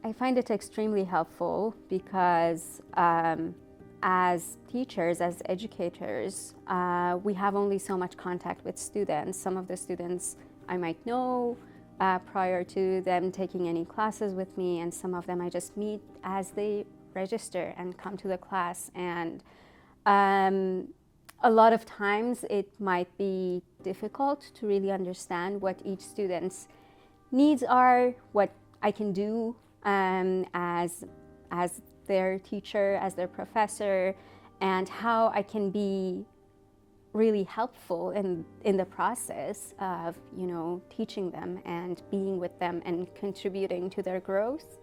I find it extremely helpful because as teachers, as educators, we have only so much contact with students. Some of the students I might know prior to them taking any classes with me, and some of them I just meet as they register and come to the class. And a lot of times it might be difficult to really understand what each student's needs are, what I can do as their teacher, as their professor, and how I can be really helpful in the process of, teaching them and being with them and contributing to their growth.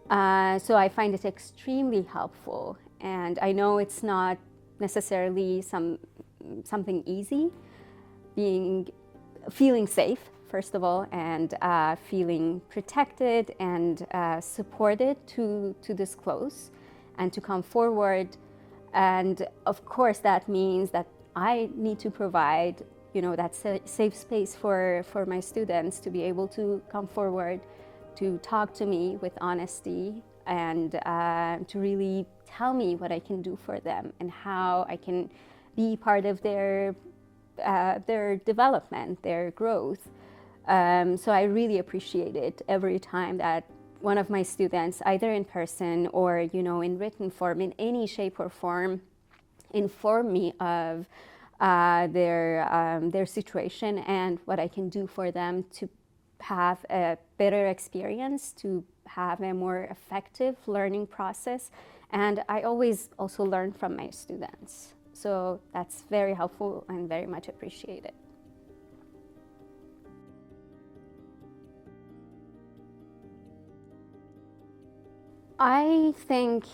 So I find it extremely helpful, and I know it's not necessarily something easy, feeling safe, first of all, and feeling protected and supported to disclose and to come forward. And of course, that means that I need to provide, that safe space for my students to be able to come forward, to talk to me with honesty, and to really tell me what I can do for them and how I can be part of their development, their growth. So I really appreciate it every time that one of my students, either in person or in written form, in any shape or form, inform me of their situation and what I can do for them to have a better experience, to have a more effective learning process. And I always also learn from my students. So that's very helpful and very much appreciated. I think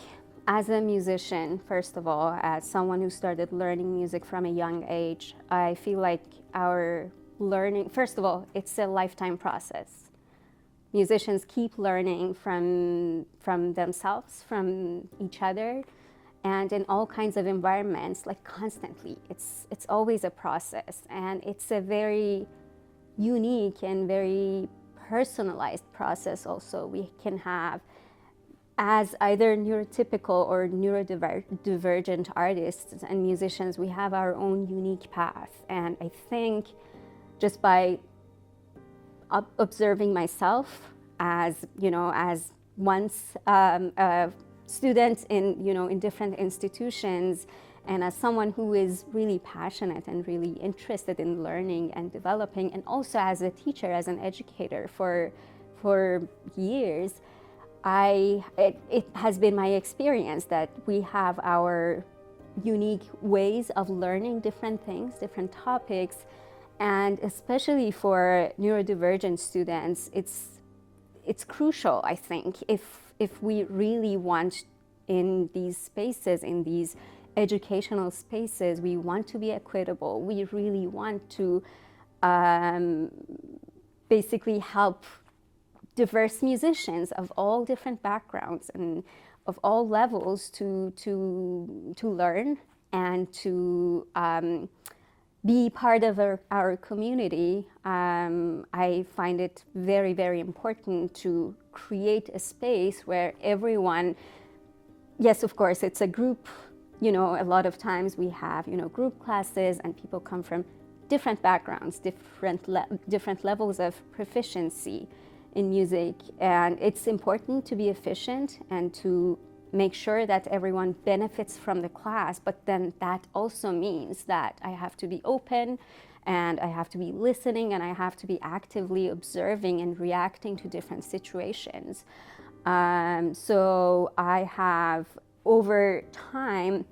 as a musician, first of all, as someone who started learning music from a young age, I feel like our learning, first of all, it's a lifetime process. Musicians keep learning from themselves, from each other, and in all kinds of environments, like constantly. It's always a process, and it's a very unique and very personalized process also. We can have, as either neurotypical or neurodivergent artists and musicians, we have our own unique path. And I think just by observing myself as, as once a student in different institutions, and as someone who is really passionate and really interested in learning and developing, and also as a teacher, as an educator for years, it has been my experience that we have our unique ways of learning different things, different topics, and especially for neurodivergent students, it's crucial, I think, if we really want in these spaces, in these educational spaces, we want to be equitable. We really want to basically help diverse musicians of all different backgrounds and of all levels to learn and to be part of our community. I find it very, very important to create a space where everyone, yes, of course, it's a group, a lot of times we have, group classes, and people come from different backgrounds, different levels of proficiency in music. And it's important to be efficient and to make sure that everyone benefits from the class, but then that also means that I have to be open, and I have to be listening, and I have to be actively observing and reacting to different situations. So I have, over time,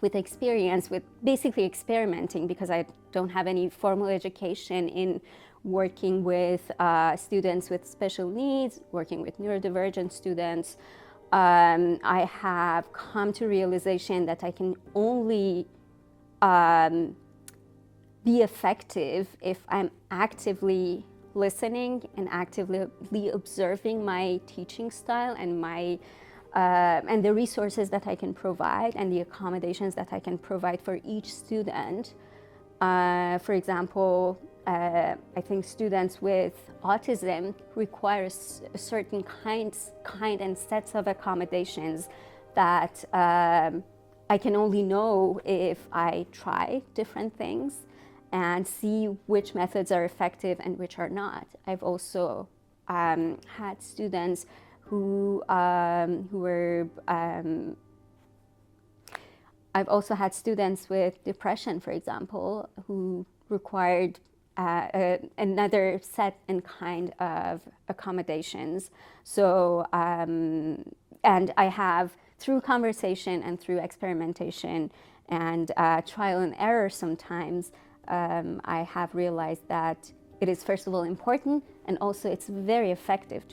with experience, with basically experimenting, because I don't have any formal education in working with students with special needs, working with neurodivergent students, I have come to realization that I can only be effective if I'm actively listening and actively observing my teaching style and and the resources that I can provide and the accommodations that I can provide for each student. For example, I think students with autism require a certain kind and sets of accommodations that I can only know if I try different things and see which methods are effective and which are not. I've also had students who were I've also had students with depression, for example, who required another set and kind of accommodations. So, and I have, through conversation and through experimentation and trial and error sometimes, I have realized that it is, first of all, important, and also it's very effective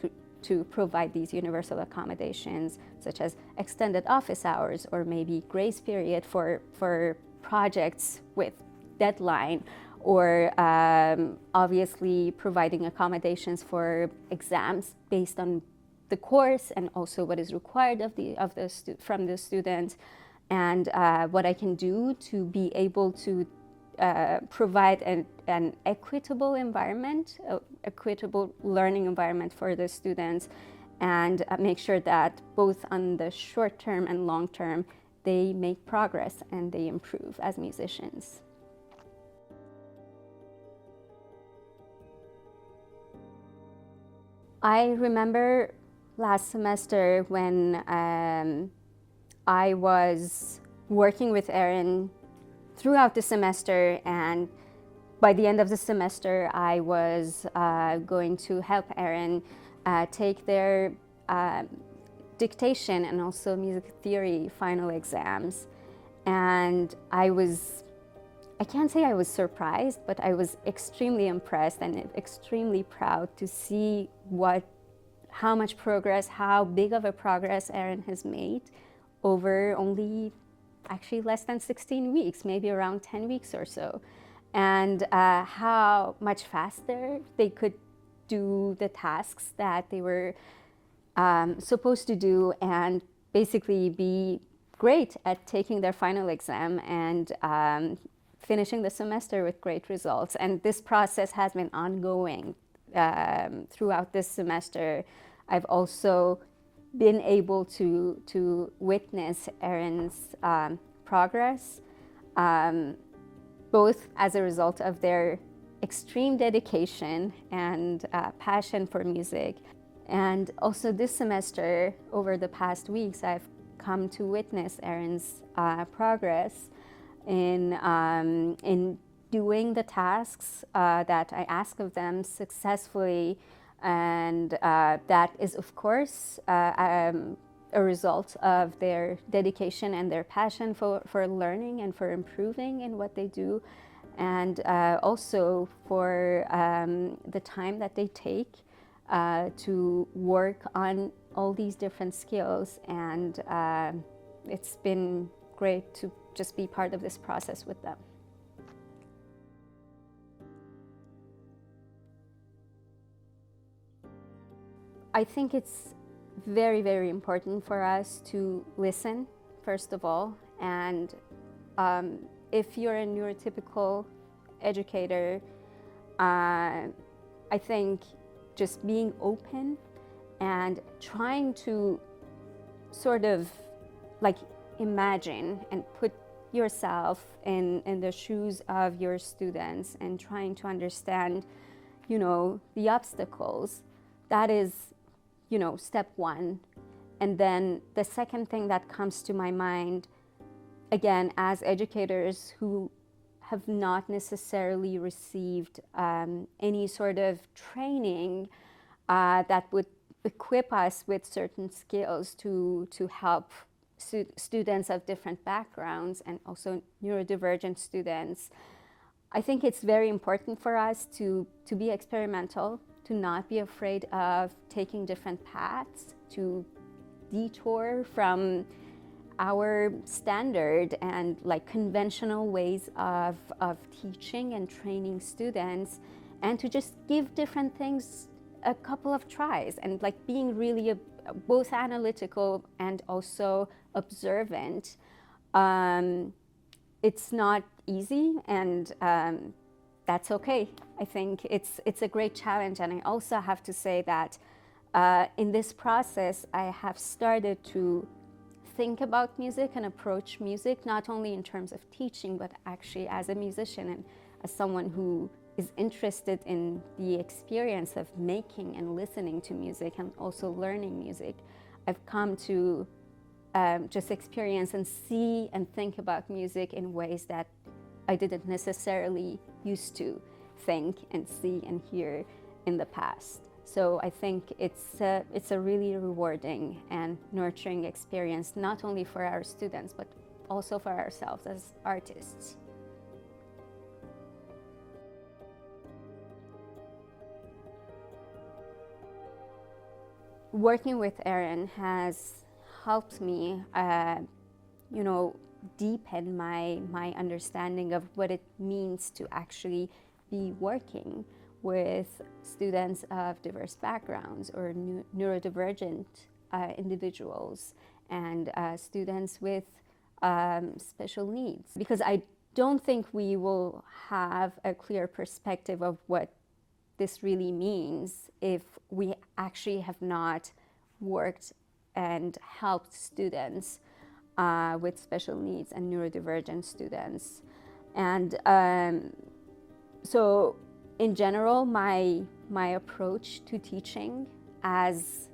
to provide these universal accommodations, such as extended office hours or maybe grace period for projects with deadline, or obviously providing accommodations for exams based on the course and also what is required from the student, and what I can do to be able to provide an equitable environment, equitable learning environment for the students, and make sure that both on the short term and long term, they make progress and they improve as musicians. I remember last semester when I was working with Erin throughout the semester, and by the end of the semester, I was going to help Erin take their dictation and also music theory final exams. And I can't say I was surprised, but I was extremely impressed and extremely proud to see how much progress, how big of a progress Erin has made over only actually less than 16 weeks, maybe around 10 weeks or so, and how much faster they could do the tasks that they were supposed to do, and basically be great at taking their final exam and finishing the semester with great results. And this process has been ongoing throughout this semester. I've also been able to witness Erin's progress, both as a result of their extreme dedication and passion for music. And also this semester, over the past weeks, I've come to witness Erin's progress in doing the tasks that I ask of them successfully. And that is, of course, a result of their dedication and their passion for learning and for improving in what they do, and also for the time that they take to work on all these different skills. And it's been great to just be part of this process with them. I think it's very, very important for us to listen, first of all. And if you're a neurotypical educator, I think just being open and trying to sort of like imagine and put yourself in the shoes of your students and trying to understand, the obstacles, that is, step one. And then the second thing that comes to my mind, again, as educators who have not necessarily received any sort of training that would equip us with certain skills to help students of different backgrounds and also neurodivergent students, I think it's very important for us to be experimental, to not be afraid of taking different paths, to detour from our standard and like conventional ways of teaching and training students, and to just give different things a couple of tries, and like being really both analytical and also observant. It's not easy, and that's okay. I think it's a great challenge. And I also have to say that in this process, I have started to think about music and approach music, not only in terms of teaching, but actually as a musician and as someone who is interested in the experience of making and listening to music and also learning music. I've come to just experience and see and think about music in ways that I didn't necessarily used to think and see and hear in the past. So I think it's a really rewarding and nurturing experience, not only for our students, but also for ourselves as artists. Working with Erin has helped me, deepen my understanding of what it means to actually be working with students of diverse backgrounds or neurodivergent individuals and students with special needs. Because I don't think we will have a clear perspective of what this really means if we actually have not worked and helped students with special needs and neurodivergent students. And so in general, my approach to teaching as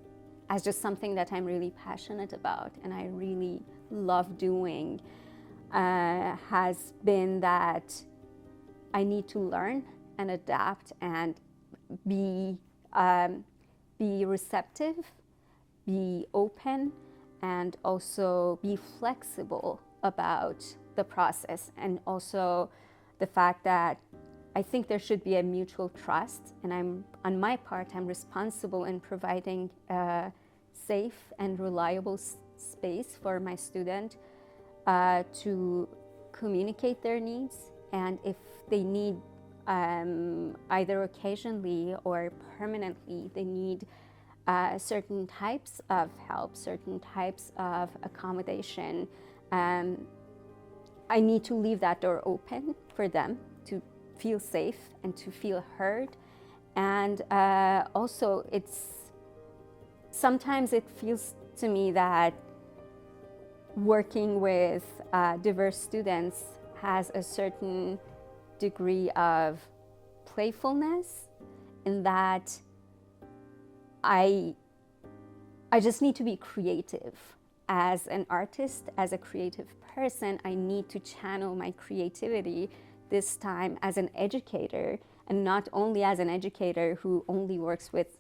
just something that I'm really passionate about and I really love doing has been that I need to learn and adapt and be receptive, be open, and also be flexible about the process, and also the fact that I think there should be a mutual trust, and on my part, I'm responsible in providing a safe and reliable space for my student to communicate their needs, and if they need either occasionally or permanently, they need certain types of help, certain types of accommodation. I need to leave that door open for them to feel safe and to feel heard. And also, sometimes it feels to me that working with diverse students has a certain degree of playfulness, in that I just need to be creative. As an artist, as a creative person, I need to channel my creativity this time as an educator, and not only as an educator who only works with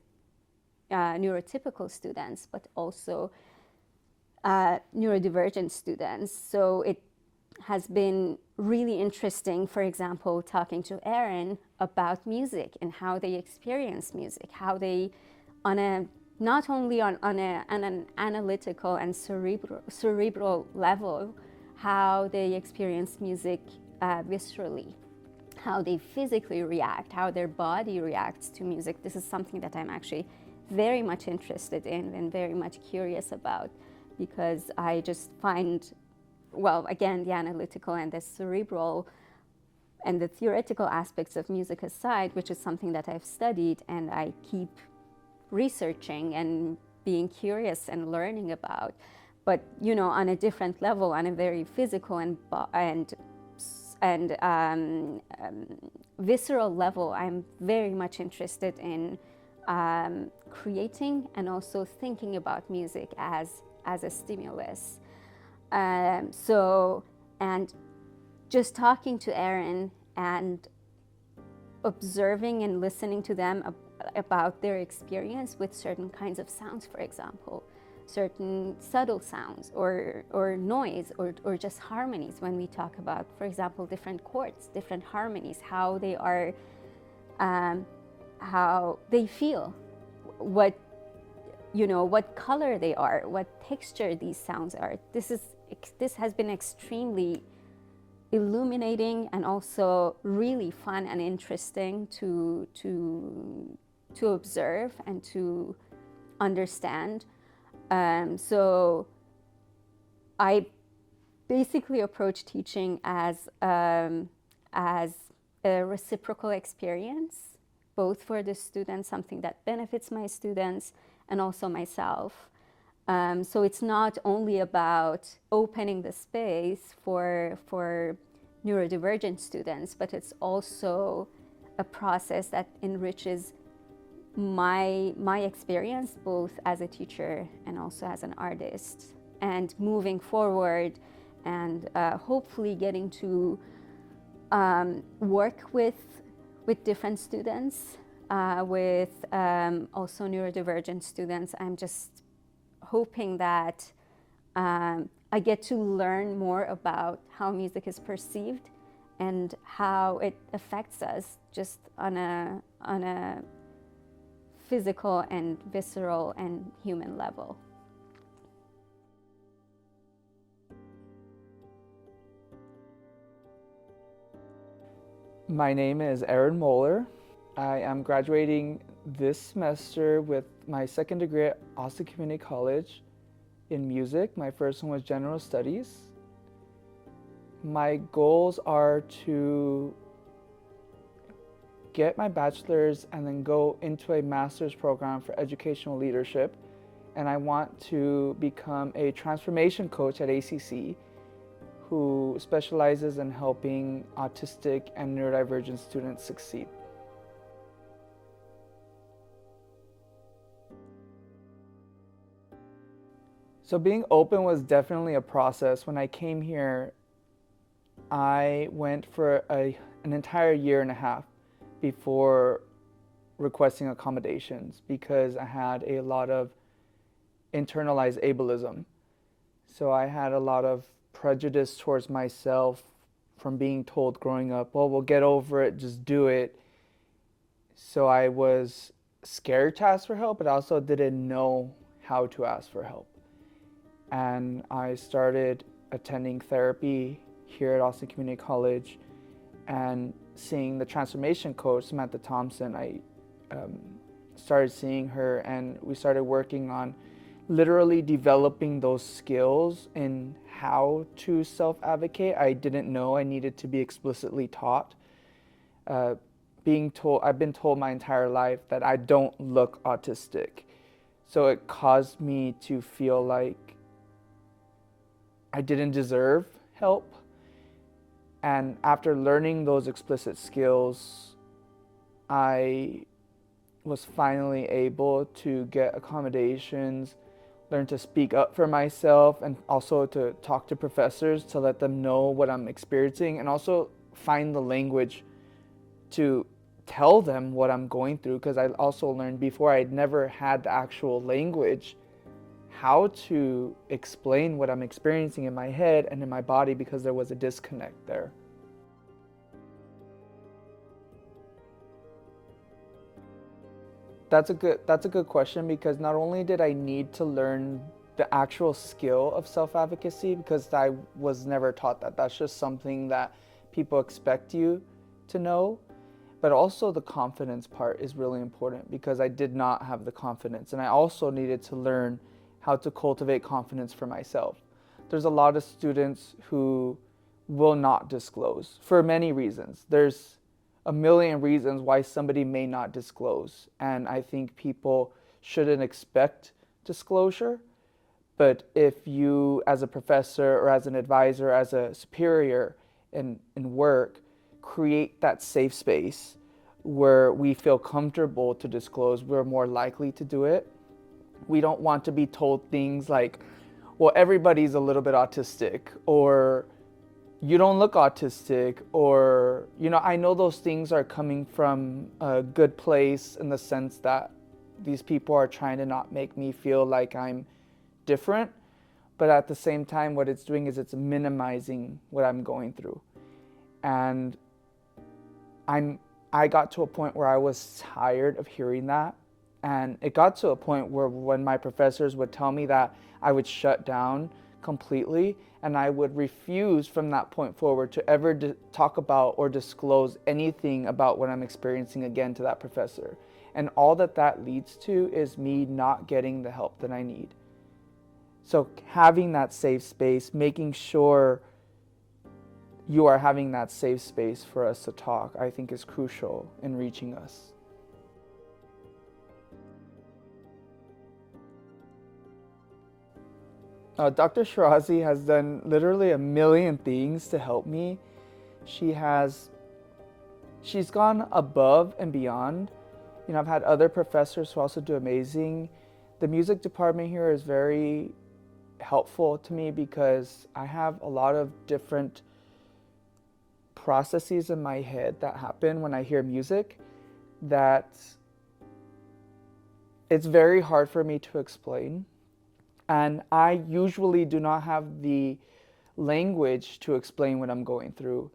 neurotypical students, but also neurodivergent students. So it has been really interesting, for example, talking to Erin about music and how they experience music, how they, not only on an analytical and cerebral level, how they experience music viscerally, how they physically react, how their body reacts to music. This is something that I'm actually very much interested in and very much curious about, because I just find, well, again, the analytical and the cerebral and the theoretical aspects of music aside, which is something that I've studied and I keep researching and being curious and learning about, but on a different level, on a very physical and visceral level, I'm very much interested in creating and also thinking about music as a stimulus. And just talking to Erin and observing and listening to them about their experience with certain kinds of sounds, for example, certain subtle sounds or noise or just harmonies, when we talk about, for example, different chords, different harmonies, how they are, how they feel, what color they are, what texture these sounds are. This has been extremely illuminating and also really fun and interesting to observe and to understand. So I basically approach teaching as a reciprocal experience, both for the students, something that benefits my students and also myself. So it's not only about opening the space for neurodivergent students, but it's also a process that enriches my experience both as a teacher and also as an artist. And moving forward and hopefully getting to work with different students, with also neurodivergent students. I'm just hoping that I get to learn more about how music is perceived and how it affects us just on a physical and visceral and human level. My name is Moeller. I am graduating this semester with my second degree at Austin Community College in music. My first one was general studies. My goals are to get my bachelor's and then go into a master's program for educational leadership. And I want to become a transformation coach at ACC who specializes in helping autistic and neurodivergent students succeed. So being open was definitely a process. When I came here, I went for an entire year and a half before requesting accommodations because I had a lot of internalized ableism. So I had a lot of prejudice towards myself from being told growing up, well, we'll get over it, just do it. So I was scared to ask for help, but I also didn't know how to ask for help. And I started attending therapy here at Austin Community College and seeing the transformation coach, Samantha Thompson. I started seeing her and we started working on literally developing those skills in how to self-advocate. I didn't know I needed to be explicitly taught. I've been told my entire life that I don't look autistic. So it caused me to feel like I didn't deserve help. And after learning those explicit skills, I was finally able to get accommodations, learn to speak up for myself, and also to talk to professors to let them know what I'm experiencing, and also find the language to tell them what I'm going through, because I also learned before I'd never had the actual language how to explain what I'm experiencing in my head and in my body because there was a disconnect there. That's a good question, because not only did I need to learn the actual skill of self-advocacy, because I was never taught that. That's just something that people expect you to know. But also the confidence part is really important, because I did not have the confidence. And I also needed to learn how to cultivate confidence for myself. There's a lot of students who will not disclose for many reasons. There's a million reasons why somebody may not disclose. And I think people shouldn't expect disclosure. But if you, as a professor or as an advisor, as a superior in work, create that safe space where we feel comfortable to disclose, we're more likely to do it. We don't want to be told things like, well, everybody's a little bit autistic, or you don't look autistic, or, I know those things are coming from a good place in the sense that these people are trying to not make me feel like I'm different, but at the same time, what it's doing is it's minimizing what I'm going through. And I got to a point where I was tired of hearing that. And it got to a point where when my professors would tell me that, I would shut down completely, and I would refuse from that point forward to ever talk about or disclose anything about what I'm experiencing again to that professor. And all that leads to is me not getting the help that I need. So having that safe space, making sure you are having that safe space for us to talk, I think is crucial in reaching us. Dr. Shirazi has done literally a million things to help me. She's gone above and beyond. You know, I've had other professors who also do amazing. The music department here is very helpful to me because I have a lot of different processes in my head that happen when I hear music that it's very hard for me to explain. And I usually do not have the language to explain what I'm going through.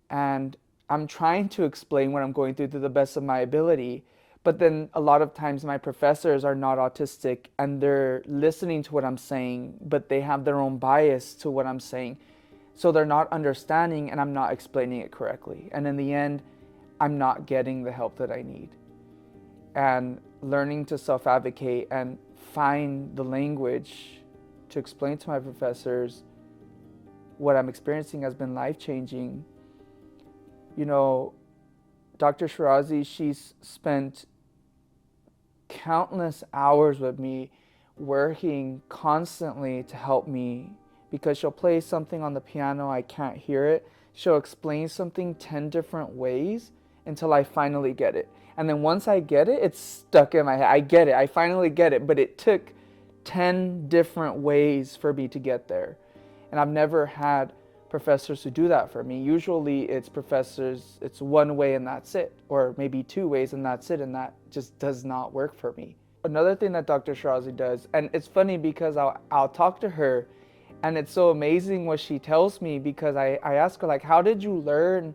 And I'm trying to explain what I'm going through to the best of my ability. But then a lot of times my professors are not autistic and they're listening to what I'm saying, but they have their own bias to what I'm saying. So they're not understanding and I'm not explaining it correctly. And in the end, I'm not getting the help that I need. And learning to self-advocate and find the language to explain to my professors what I'm experiencing has been life-changing. You know, Dr. Shirazi, she's spent countless hours with me working constantly to help me because she'll play something on the piano, I can't hear it. She'll explain something 10 different ways until I finally get it. And then once I get it, it's stuck in my head. I get it, I finally get it, but it took 10 different ways for me to get there. And I've never had professors who do that for me. Usually it's professors, it's one way and that's it, or maybe 2 ways and that's it, and that just does not work for me. Another thing that Dr. Shirazi does, and it's funny because I'll talk to her and it's so amazing what she tells me because I ask her, like, how did you learn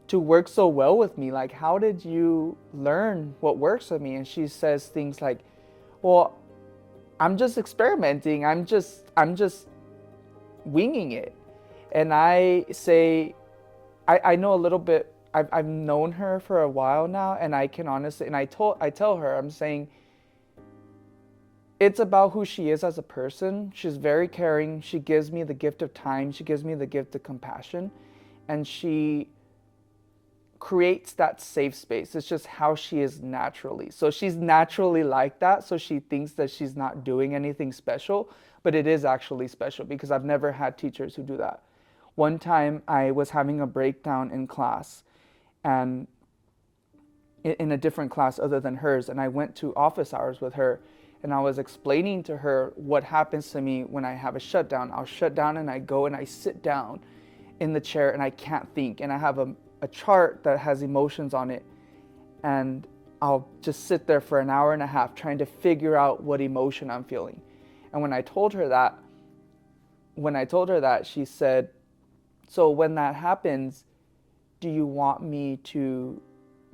to work so well with me? Like, how did you learn what works with me? And she says things like, well, I'm just experimenting. I'm just winging it. And I say, I know a little bit, I've known her for a while now, and I can honestly, and I tell her, I'm saying, it's about who she is as a person. She's very caring. She gives me the gift of time. She gives me the gift of compassion. And she creates that safe space. It's just how she is naturally. So she's naturally like that. So she thinks that she's not doing anything special, but it is actually special because I've never had teachers who do that. One time I was having a breakdown in class and in a different class other than hers, and I went to office hours with her and I was explaining to her what happens to me when I have a shutdown. I'll shut down and I go and I sit down in the chair and I can't think, and I have a chart that has emotions on it, and I'll just sit there for an hour and a half trying to figure out what emotion I'm feeling. And when I told her that, she said, so when that happens, do you want me to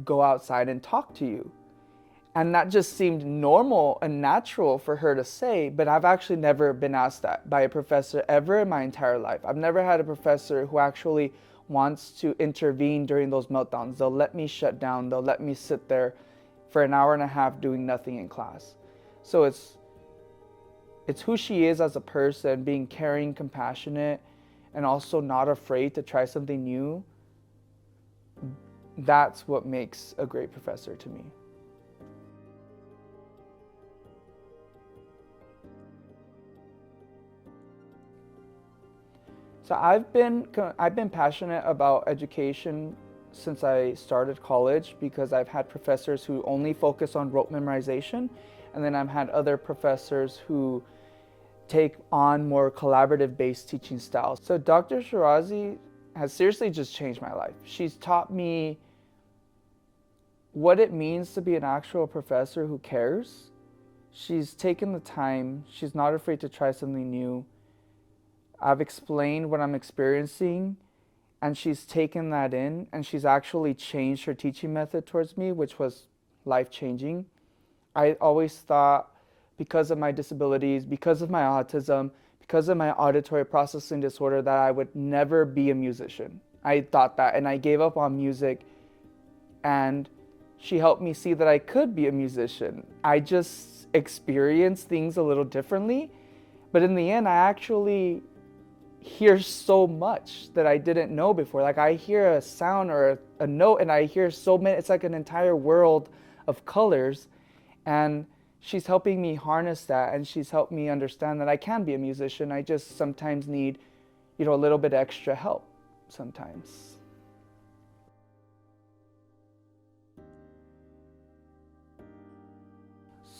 go outside and talk to you? And that just seemed normal and natural for her to say, but I've actually never been asked that by a professor ever in my entire life. I've never had a professor who actually wants to intervene during those meltdowns. They'll let me shut down. They'll let me sit there for an hour and a half doing nothing in class. So it's who she is as a person, being caring, compassionate, and also not afraid to try something new. That's what makes a great professor to me. So I've been passionate about education since I started college because I've had professors who only focus on rote memorization, and then I've had other professors who take on more collaborative-based teaching styles. So Dr. Shirazi has seriously just changed my life. She's taught me what it means to be an actual professor who cares. She's taken the time. She's not afraid to try something new. I've explained what I'm experiencing, and she's taken that in, and she's actually changed her teaching method towards me, which was life-changing. I always thought, because of my disabilities, because of my autism, because of my auditory processing disorder, that I would never be a musician. I thought that, and I gave up on music, and she helped me see that I could be a musician. I just experienced things a little differently, but in the end, I actually hear so much that I didn't know before. Like I hear a sound or a note and I hear so many, it's like an entire world of colors. And she's helping me harness that, and she's helped me understand that I can be a musician. I just sometimes need, a little bit extra help sometimes.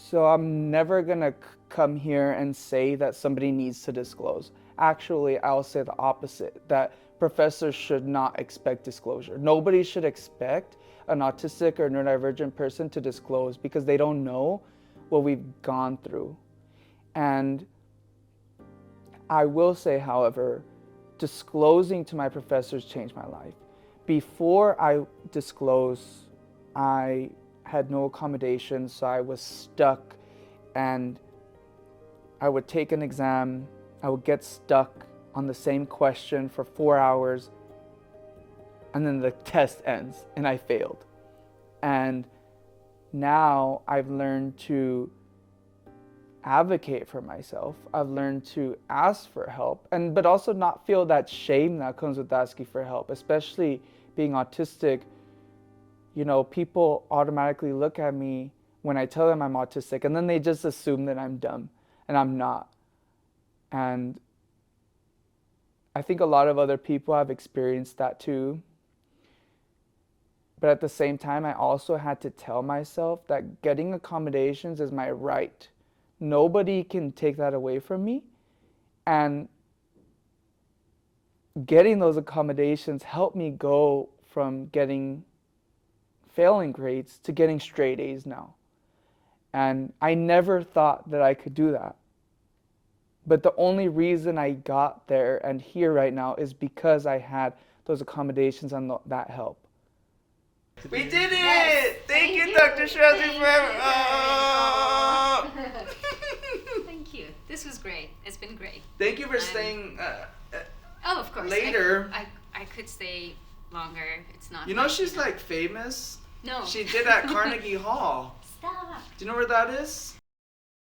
So I'm never gonna come here and say that somebody needs to disclose. Actually, I'll say the opposite, that professors should not expect disclosure. Nobody should expect an autistic or neurodivergent person to disclose because they don't know what we've gone through. And I will say, however, disclosing to my professors changed my life. Before I disclosed, I had no accommodations, so I was stuck, and I would take an exam, I would get stuck on the same question for 4 hours, and then the test ends and I failed. And now I've learned to advocate for myself. I've learned to ask for help, but also not feel that shame that comes with asking for help, especially being autistic. People automatically look at me when I tell them I'm autistic, and then they just assume that I'm dumb, and I'm not. And I think a lot of other people have experienced that too. But at the same time, I also had to tell myself that getting accommodations is my right. Nobody can take that away from me. And getting those accommodations helped me go from failing grades to getting straight A's now. And I never thought that I could do that. But the only reason I got there and here right now is because I had those accommodations and that help. We did it! Yes. Thank you, Dr. Shirazi, forever. Oh. Thank you. This was great. It's been great. Thank you for staying Of course. later. I could stay longer. It's not. She's like famous. No. She did at Carnegie Hall. Stop. Do you know where that is?